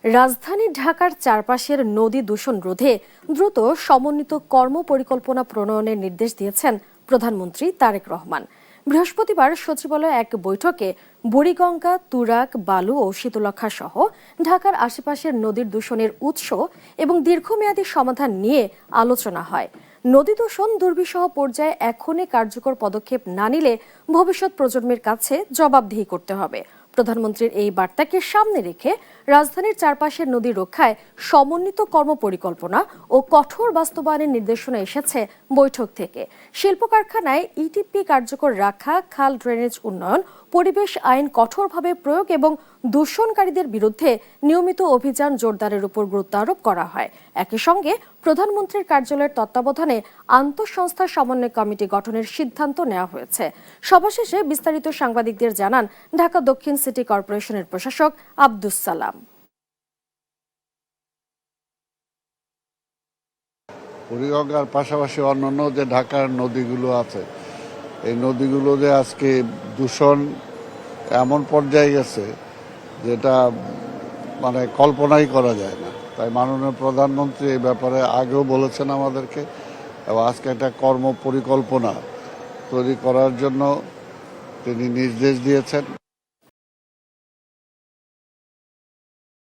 রাজধানী ঢাকার চারপাশের নদী দূষণ রোধে দ্রুত সমন্বিত কর্মপরিকল্পনা প্রণয়নের নির্দেশ দিয়েছেন প্রধানমন্ত্রী তারেক রহমান। বৃহস্পতিবার সচিবালয়ে এক বৈঠকে বুড়িগঙ্গা, তুরাগ, বালু ও শীতলক্ষা সহ ঢাকার আশেপাশের নদীর দূষণের উৎস এবং দীর্ঘমেয়াদী সমাধান নিয়ে আলোচনা হয়। নদী দূষণ দুর্বিষহ পর্যায়ে এখনই কার্যকর পদক্ষেপ না নিলে ভবিষ্যৎ প্রজন্মের কাছে জবাবদিহি করতে হবে। প্রধানমন্ত্রীর এই বার্তাকে সামনে রেখে রাজধানীর চারপাশের নদী রক্ষায় সমন্বিত কর্মপরিকল্পনা ও কঠোর বাস্তবায়নের নির্দেশনা এসেছে বৈঠক থেকে। শিল্প কারখানায় ইটিপি কার্যকর রাখা, খাল ড্রেনেজ উন্নয়ন, পরিবেশ আইন কঠোরভাবে প্রয়োগ এবং দূষণকারীদের বিরুদ্ধে নিয়মিত অভিযান জোরদারের উপর গুরুত্ব আরোপ করা হয়। একই সঙ্গে প্রধানমন্ত্রীর কার্যালয়ের তত্ত্বাবধানে আন্তঃসংস্থা সমন্বয় কমিটি গঠনের সিদ্ধান্ত নেওয়া হয়েছে। সভা শেষে বিস্তারিত সাংবাদিকদের জানান ঢাকা দক্ষিণ সিটি কর্পোরেশনের প্রশাসক আব্দুস সালাম। বুড়িগঙ্গার পাশাপাশি অন্যান্য যে ঢাকার নদীগুলো আছে, এই নদীগুলো যে আজকে দূষণ এমন পর্যায়ে গেছে যেটা মানে কল্পনাই করা যায় না। তাই মাননীয় প্রধানমন্ত্রী এই ব্যাপারে আগেও বলেছেন আমাদেরকে, এবং আজকে একটা কর্ম পরিকল্পনা তৈরি করার জন্য তিনি নির্দেশ দিয়েছেন।